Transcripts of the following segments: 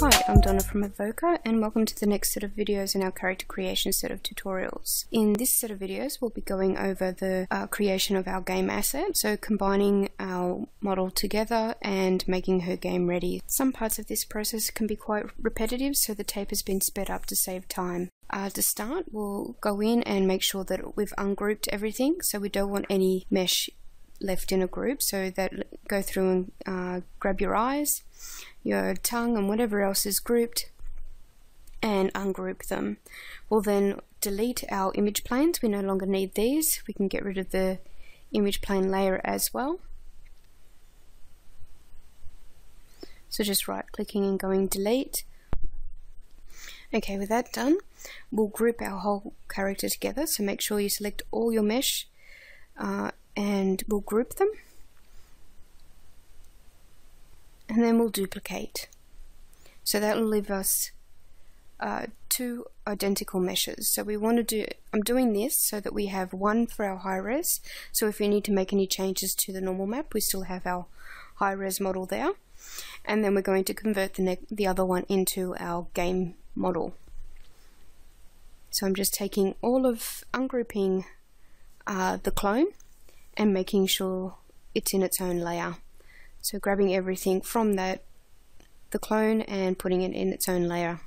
Hi, I'm Donna from Evoca and welcome to the next set of videos in our character creation set of tutorials. In this set of videos we'll be going over the creation of our game asset, so combining our model together and making her game ready. Some parts of this process can be quite repetitive, so the tape has been sped up to save time. To start, we'll go in and make sure that we've ungrouped everything, so we don't want any mesh left in a group, so that go through and grab your eyes, your tongue and whatever else is grouped and ungroup them. We'll then delete our image planes. We no longer need these. We can get rid of the image plane layer as well. So just right clicking and going delete. Okay, with that done, we'll group our whole character together, so make sure you select all your mesh and we'll group them, and then we'll duplicate. So that will leave us two identical meshes. So we want to do, I'm doing this so that we have one for our high res, so if we need to make any changes to the normal map we still have our high res model there, and then we're going to convert the other one into our game model. So I'm just taking all of, ungrouping the clone and making sure it's in its own layer. So grabbing everything from the clone and putting it in its own layer.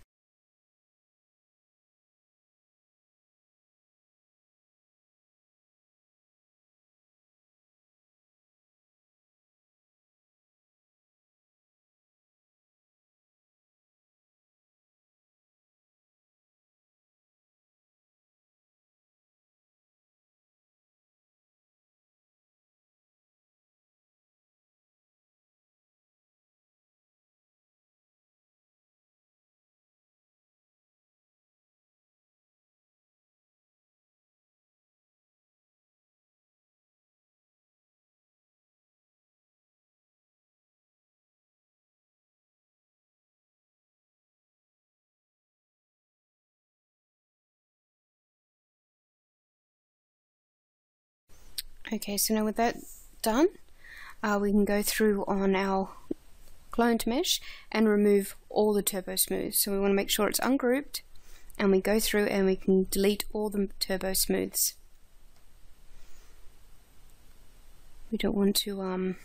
Okay, so now with that done, we can go through on our cloned mesh and remove all the turbo smooths. So we want to make sure it's ungrouped, and we go through and we can delete all the turbo smooths. We don't want to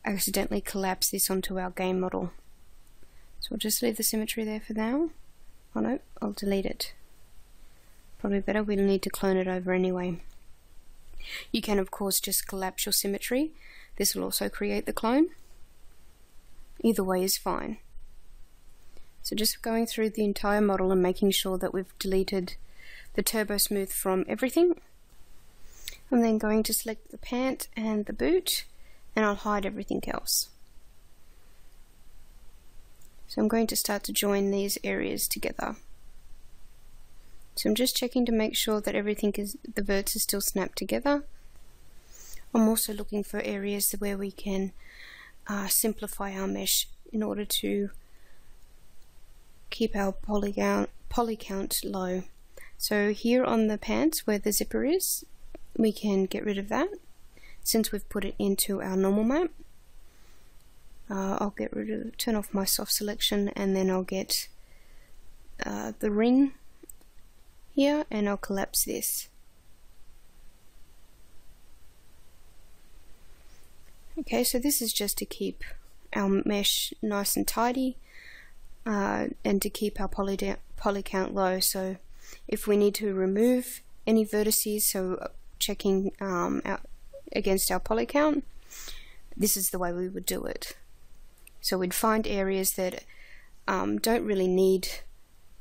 accidentally collapse this onto our game model. So we'll just leave the symmetry there for now. Oh no, I'll delete it. Probably better, we'll need to clone it over anyway. You can of course just collapse your symmetry. This will also create the clone. Either way is fine. So just going through the entire model and making sure that we've deleted the turbo smooth from everything. I'm then going to select the pant and the boot, and I'll hide everything else. So I'm going to start to join these areas together. So I'm just checking to make sure that everything is, the verts are still snapped together. I'm also looking for areas where we can simplify our mesh in order to keep our poly count low. So here on the pants where the zipper is, we can get rid of that since we've put it into our normal map. I'll get rid of, turn off my soft selection, and then I'll get the ring here, and I'll collapse this. Okay, so this is just to keep our mesh nice and tidy and to keep our poly count low. So if we need to remove any vertices, so checking out against our poly count, this is the way we would do it. So we'd find areas that don't really need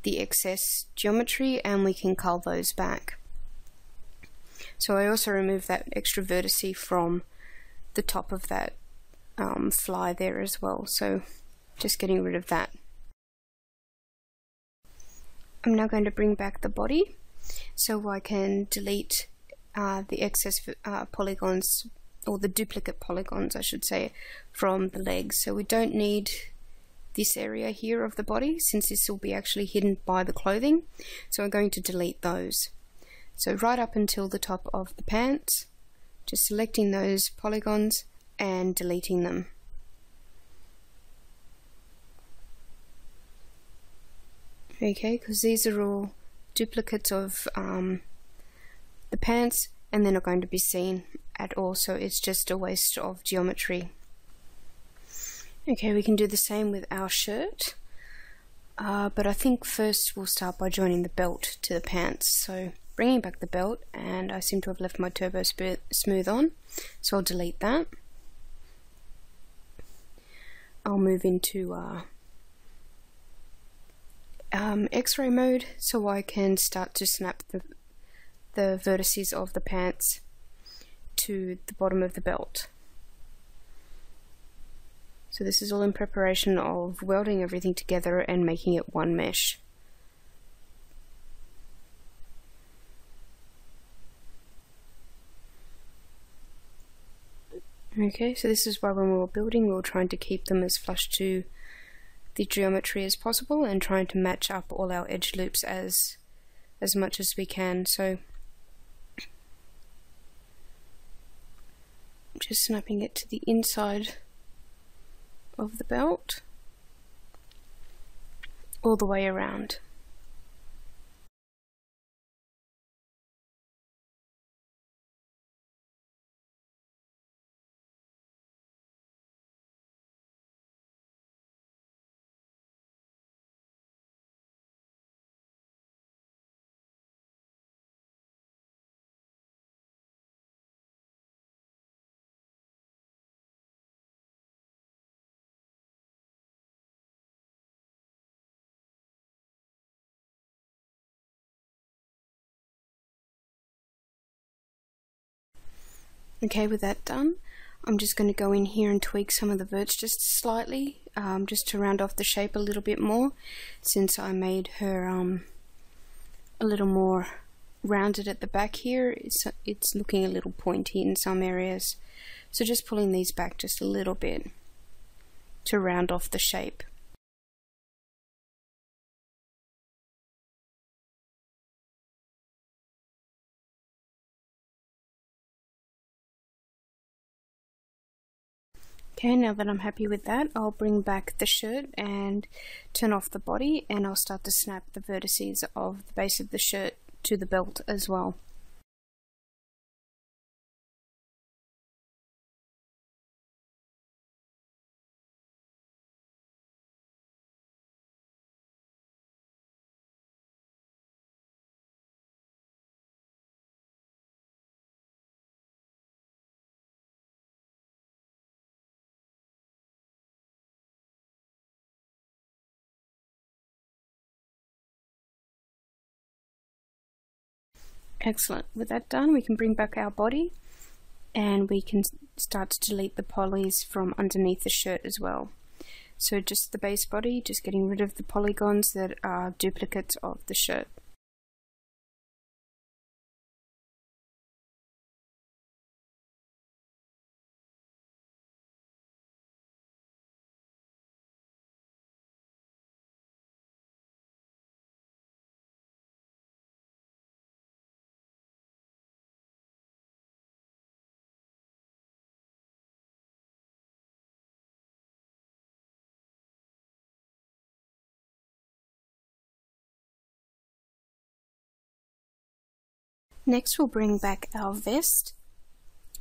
the excess geometry, and we can cull those back. So I also remove that extra vertice from the top of that fly there as well, so just getting rid of that. I'm now going to bring back the body so I can delete the excess polygons, or the duplicate polygons I should say, from the legs. So we don't need this area here of the body, since this will be actually hidden by the clothing, so I'm going to delete those. So right up until the top of the pants, just selecting those polygons and deleting them. Okay, because these are all duplicates of the pants, and they're not going to be seen at all, so it's just a waste of geometry. Okay, we can do the same with our shirt, but I think first we'll start by joining the belt to the pants. So bringing back the belt, and I seem to have left my turbo smooth on, so I'll delete that. I'll move into X-ray mode so I can start to snap the vertices of the pants to the bottom of the belt. So this is all in preparation of welding everything together and making it one mesh. Okay, so this is why when we were building we were trying to keep them as flush to the geometry as possible and trying to match up all our edge loops as much as we can. So just snapping it to the inside of the belt all the way around. Okay, with that done, I'm just going to go in here and tweak some of the verts just slightly, just to round off the shape a little bit more, since I made her a little more rounded at the back here. It's looking a little pointy in some areas, so just pulling these back just a little bit to round off the shape. Okay, now that I'm happy with that, I'll bring back the shirt and turn off the body, and I'll start to snap the vertices of the base of the shirt to the belt as well. Excellent. With that done, we can bring back our body and we can start to delete the polys from underneath the shirt as well. So just the base body, just getting rid of the polygons that are duplicates of the shirt. Next we'll bring back our vest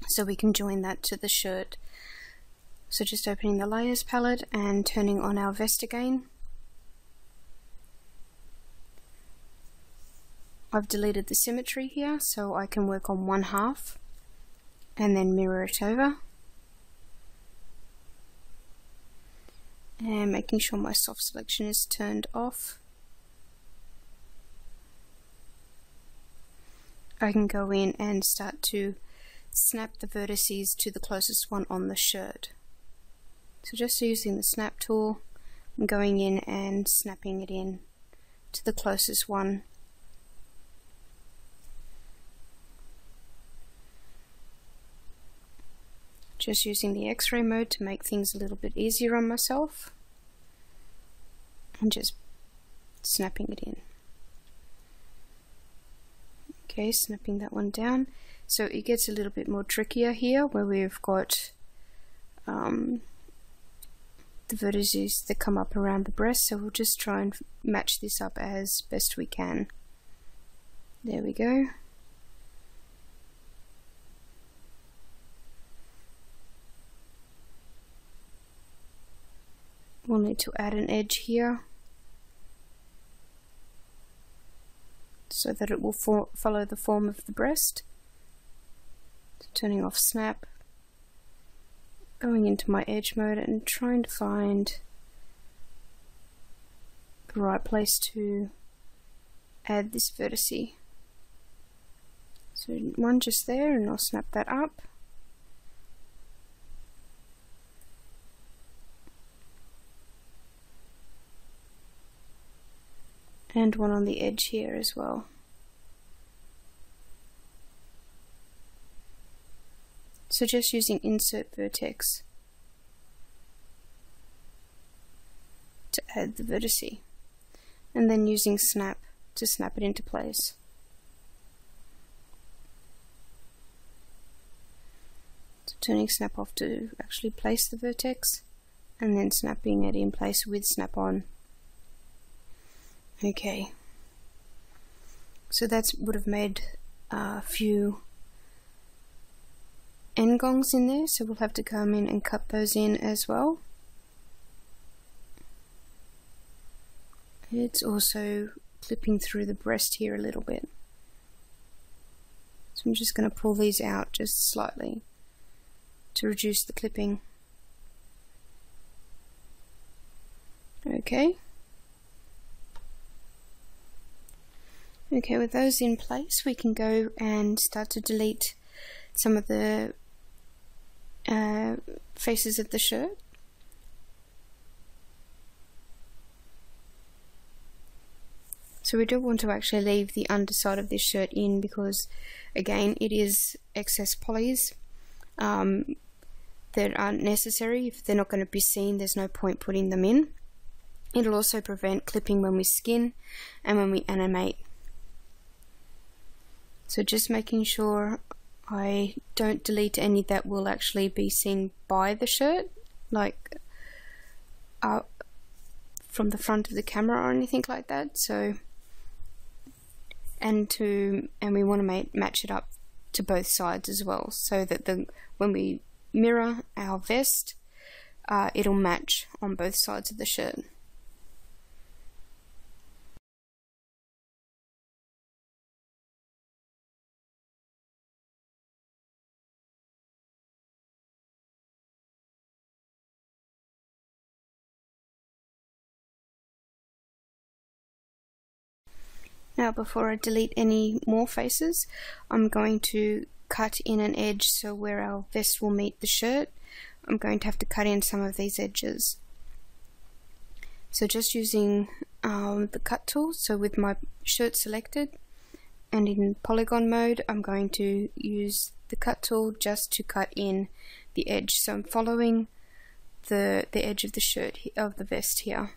so we can join that to the shirt. So just opening the layers palette and turning on our vest again. I've deleted the symmetry here so I can work on one half and then mirror it over. And making sure my soft selection is turned off. I can go in and start to snap the vertices to the closest one on the shirt. So just using the snap tool, I'm going in and snapping it in to the closest one. Just using the X-ray mode to make things a little bit easier on myself, and just snapping it in. Okay, snapping that one down. So it gets a little bit more trickier here where we've got the vertices that come up around the breast, so we'll just try and match this up as best we can. There we go. We'll need to add an edge here so that it will follow the form of the breast. So turning off snap, going into my edge mode and trying to find the right place to add this vertice. So one just there, and I'll snap that up. And one on the edge here as well. So just using insert vertex to add the vertice, and then using snap to snap it into place. So turning snap off to actually place the vertex, and then snapping it in place with snap on. Okay, so that would have made a few endgongs in there, so we'll have to come in and cut those in as well. It's also clipping through the breast here a little bit, so I'm just going to pull these out just slightly to reduce the clipping. Okay. Okay, with those in place, we can go and start to delete some of the faces of the shirt. So we do want to actually leave the underside of this shirt in because, again, it is excess polys that aren't necessary. If they're not going to be seen, there's no point putting them in. It'll also prevent clipping when we skin and when we animate. So just making sure I don't delete any that will actually be seen by the shirt, like from the front of the camera or anything like that. So, and we want to match it up to both sides as well, so that when we mirror our vest, it'll match on both sides of the shirt. Now, before I delete any more faces, I'm going to cut in an edge so where our vest will meet the shirt, I'm going to have to cut in some of these edges. So just using the cut tool, so with my shirt selected and in polygon mode, I'm going to use the cut tool just to cut in the edge. So I'm following the edge of the shirt, of the vest here.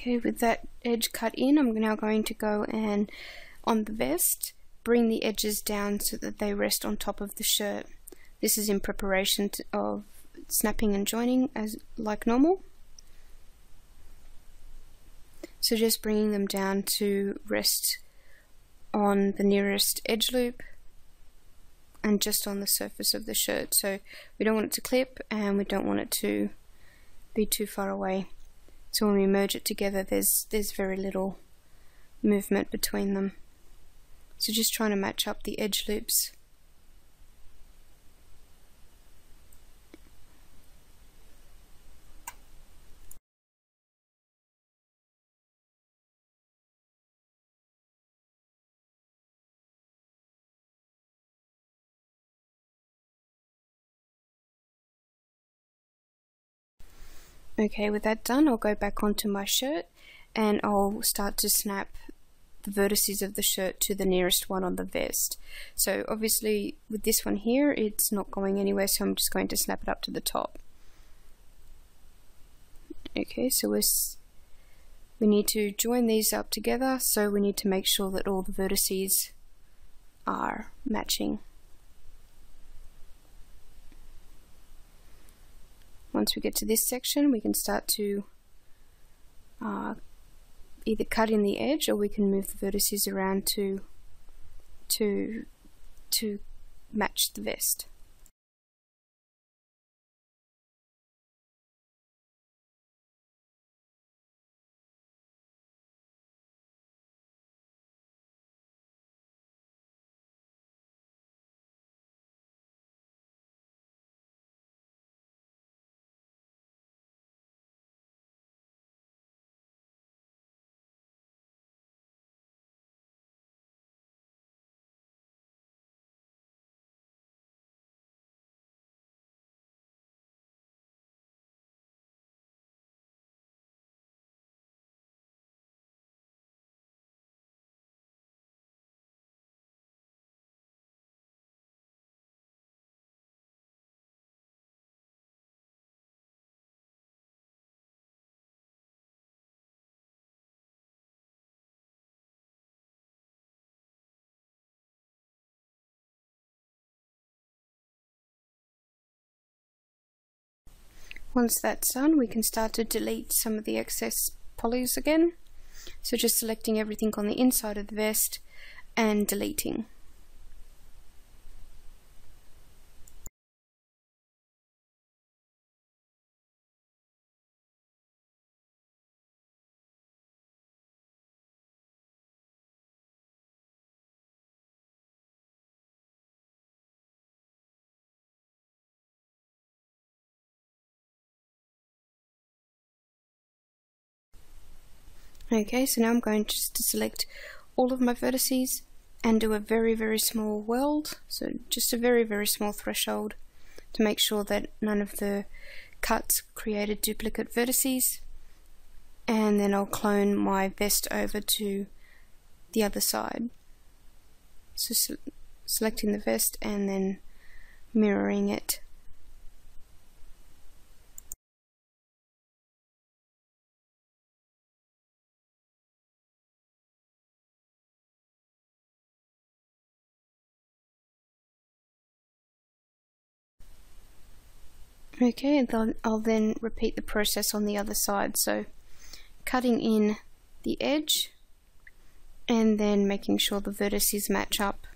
Okay, with that edge cut in, I'm now going to go and on the vest, bring the edges down so that they rest on top of the shirt. This is in preparation of snapping and joining as like normal. So just bringing them down to rest on the nearest edge loop and just on the surface of the shirt. So we don't want it to clip and we don't want it to be too far away. So when we merge it together, there's very little movement between them. So just trying to match up the edge loops. Okay, with that done, I'll go back onto my shirt and I'll start to snap the vertices of the shirt to the nearest one on the vest. So obviously with this one here, it's not going anywhere, so I'm just going to snap it up to the top. Okay, so we need to join these up together, so we need to make sure that all the vertices are matching. Once we get to this section, we can start to either cut in the edge, or we can move the vertices around to match the vest. Once that's done, we can start to delete some of the excess polys again. So just selecting everything on the inside of the vest and deleting. Okay, so now I'm going just to select all of my vertices and do a very small weld, so just a very small threshold to make sure that none of the cuts created duplicate vertices, and then I'll clone my vest over to the other side. So selecting the vest and then mirroring it. Okay, and I'll then repeat the process on the other side, so cutting in the edge and then making sure the vertices match up.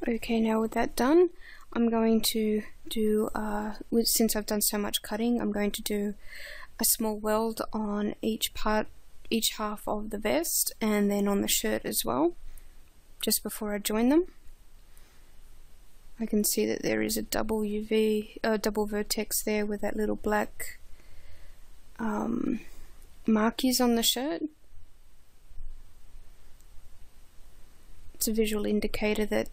Okay, now with that done, I'm going to do, since I've done so much cutting, I'm going to do a small weld on each half of the vest, and then on the shirt as well, just before I join them. I can see that there is a double vertex there with that little black markings on the shirt. It's a visual indicator that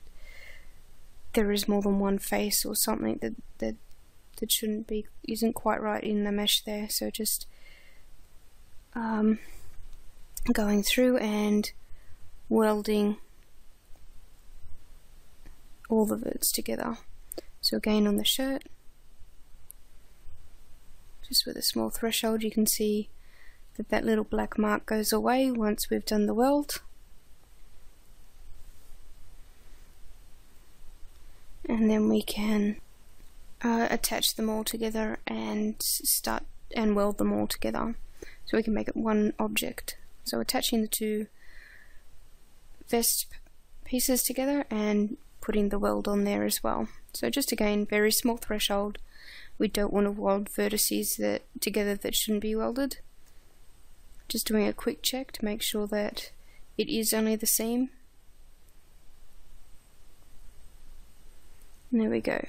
there is more than one face or something that isn't quite right in the mesh there. So just going through and welding all the verts together. So again on the shirt, just with a small threshold, you can see that little black mark goes away once we've done the weld. And then we can attach them all together and start and weld them all together, so we can make it one object. So attaching the two vest pieces together and putting the weld on there as well. So just again, very small threshold. We don't want to weld vertices together that shouldn't be welded. Just doing a quick check to make sure that it is only the seam. And there we go.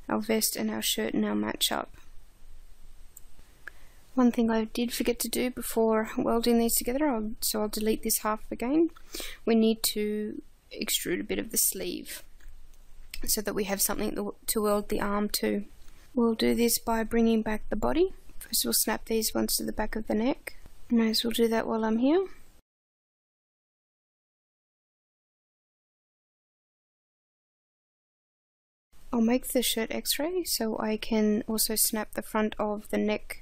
Our vest and our shirt now match up. One thing I did forget to do before welding these together, so I'll delete this half again. We need to extrude a bit of the sleeve so that we have something to weld the arm to. We'll do this by bringing back the body. First we'll snap these ones to the back of the neck. May as well do that while I'm here. I'll make the shirt x-ray so I can also snap the front of the neck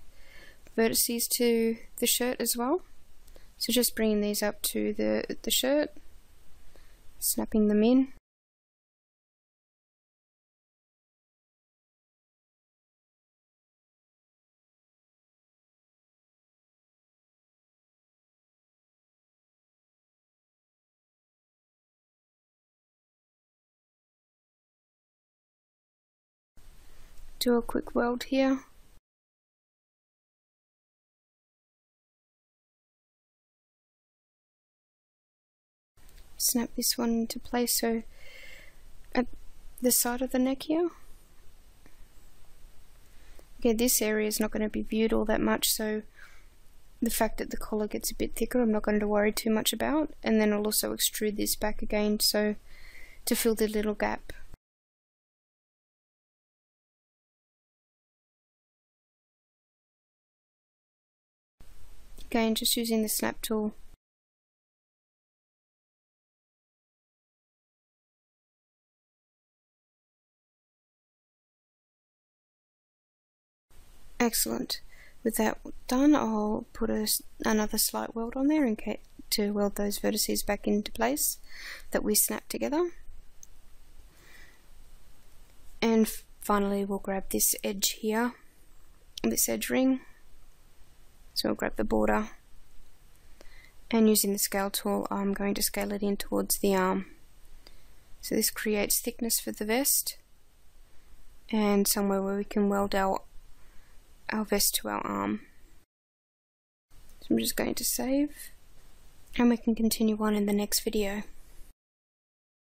vertices to the shirt as well. So just bringing these up to the shirt, snapping them in. Do a quick weld here. Snap this one into place, so at the side of the neck here. Okay, this area is not going to be viewed all that much, so the fact that the collar gets a bit thicker I'm not going to worry too much about. And then I'll also extrude this back again so to fill the little gap. Again, just using the snap tool. Excellent. With that done, I'll put another slight weld on there to weld those vertices back into place that we snapped together. And finally we'll grab this edge here, this edge ring. So I'll grab the border, and using the scale tool I'm going to scale it in towards the arm. So this creates thickness for the vest and somewhere where we can weld our vest to our arm. So I'm just going to save, and we can continue on in the next video.